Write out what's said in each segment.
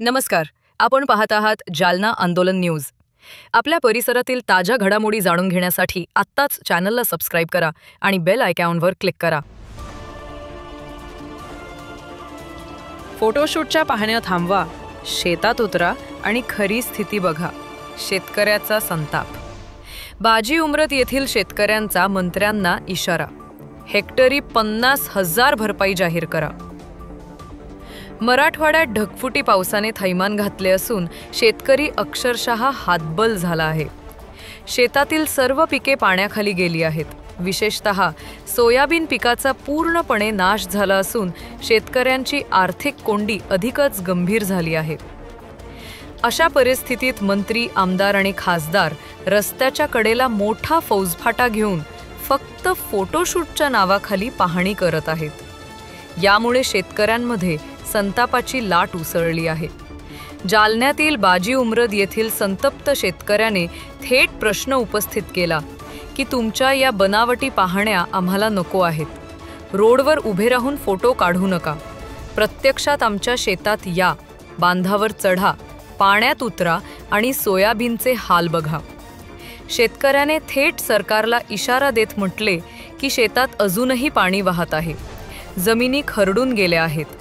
नमस्कार, आपण पाहत आहात जालना आंदोलन न्यूज। आपल्या परिसरातील ताज्या घडामोडी जाणून घेण्यासाठी आत्ताच चॅनलला सबस्क्राइब करा आणि बेल आयकॉनवर क्लिक करा। फोटोशूटच्या पाहण्या थांबवा, शेतात उतरा आणि खरी स्थिती बघा। शेतकऱ्याचा संताप। बाजी उमरत येथील शेतकऱ्यांचा मंत्र्यांना इशारा। हेक्टरी 50,000 भरपाई जाहीर करा। मराठवाड्यात ढगफुटी पावसाने थैमान घातले असून शेतकरी अक्षरशः हातबल झाला आहे। शेतातील सर्व पिके पाण्याखाली गेली आहेत। विशेषतः सोयाबीन पिकाचा पूर्णपणे नाश झाला असून शेतकऱ्यांची आर्थिक कोंडी अधिकच गंभीर झाली आहे। अशा परिस्थितीत मंत्री, आमदार आणि खासदार रस्त्याच्या कडेला मोठा फौजफाटा घेऊन फक्त फोटोशूटच्या नावाखाली पाहणी करत आहेत। यामुळे शेतकऱ्यांमध्ये संतापाची लाट उसळली आहे। जालन्यातील बाजी उमरत येथील संतप्त शेतकऱ्याने थेट प्रश्न उपस्थित केला की तुमच्या या बनावटी पाहण्या आम्हाला नको आहेत। रोडवर उभे राहून फोटो काढू नका, प्रत्यक्षात आमच्या शेतात या, बांधावर चढा, पाण्यात उतरा आणि सोयाबीनचे हाल बघा। शेतकऱ्याने थेट सरकारला इशारा देत म्हटले की शेतात अजूनही पाणी वाहत आहे, जमिनी खरडून गेल्या आहेत।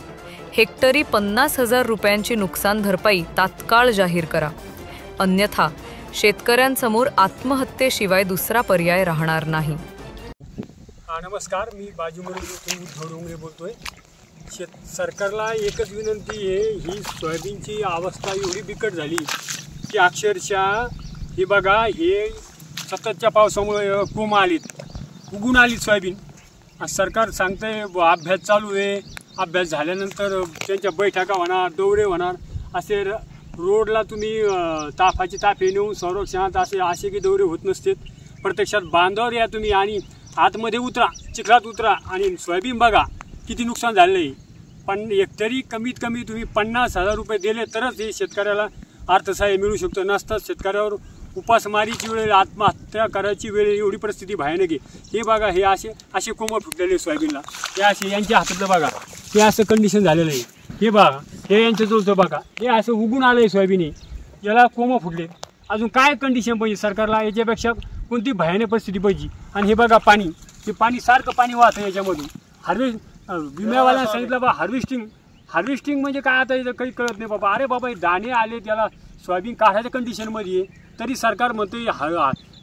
हेक्टरी 50,000 रुपयांची नुकसान भरपाई तात्काळ जाहीर करा, अन्यथा शेतकऱ्यांसमोर आत्महत्येशिवाय दुसरा पर्याय राहणार नाही। नमस्कार, मी बाजी उमरत उद्धव डोंगरे बोलतोय। सरकारला एकच विनंती आहे, ही सोयाबीनची अवस्था एवढी बिकट झाली की अक्षरशः हे बघा, हे सततच्या पावसामुळे कोंब आलीत, उगून आलीत सोयाबीन। सरकार सांगतंय अभ्यास चालू आहे, अभ्यास झाल्यानंतर त्यांच्या बैठका होणार, दौरे होणार, असे रोडला तुम्ही ताफाची ताफे नेऊन संरक्षणात असे की दौरे होत नसते। प्रत्यक्षात बांधावर या तुम्ही आणि आतमध्ये उतरा, चिखलात उतरा आणि सोयाबीन बघा किती नुकसान झालेलं आहे। पण एकतरी कमीत कमी तुम्ही 50,000 रुपये दिले तरच हे शेतकऱ्याला अर्थसहाय्य मिळू शकतं। नसताच शेतकऱ्यावर उपासमारीची वेळ, आत्महत्या करायची वेळ, एवढी परिस्थिती भयानक आहे। हे बघा, हे असे कोंब फुटलेले सोयाबीनला, हे असे यांच्या हातातलं बघा, हे असं कंडिशन झालेलं आहे। हे बघा, हे यांचं जोडचं बघा, हे असं उगून आलं आहे सोयाबीन, याला कोंब फुटले। अजून काय कंडिशन पाहिजे सरकारला? याच्यापेक्षा कोणती भयानक परिस्थिती पाहिजे? आणि हे बघा पाणी, हे पाणी सारखं पाणी वाहतं याच्यामधून। विम्यावाल्यांना सांगितलं बा हार्वेस्टिंग म्हणजे काय, आता इथं काही कळत नाही बाबा। अरे बाबा, दाणे आले, त्याला सोयाबीन काढायच्या कंडिशनमध्ये आहे, तरी सरकार म्हणते,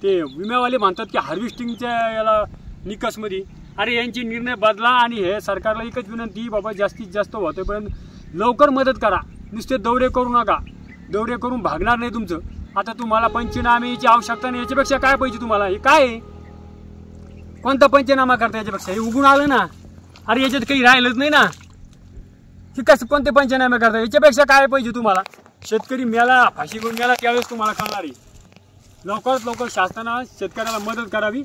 ते विम्यावाले म्हणतात की हार्वेस्टिंगच्या याला निकषमध्ये। अरे यांचे निर्णय बदला आणि हे सरकारला एकच विनंती, बाबा जास्तीत जास्त होते पण लवकर मदत करा, नुसते दौरे करू नका। दौरे करून भागणार नाही तुमचं। आता तुम्हाला पंचनाम्याची आवश्यकता नाही, याच्यापेक्षा काय पाहिजे तुम्हाला? हे काय आहे? कोणता पंचनामा करता याच्यापेक्षा? हे उगून आलं ना, अरे याच्यात काही राहिलंच नाही ना, हे कसं कोणते पंचनामे करता? याच्यापेक्षा काय पाहिजे तुम्हाला? शेतकरी मेला, फाशी घेऊन गेला, त्यावेळेस तुम्हाला कळणार आहे। लवकरात लवकर शासनानं शेतकऱ्याला मदत करावी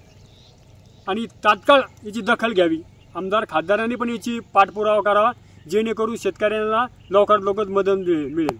आणि तात्काळ याची दखल घ्यावी। आमदार, खासदारांनी पण याची पाठपुरावा करावा, जेणेकरून शेतकऱ्यांना लवकरात लवकर मदत मिळेल।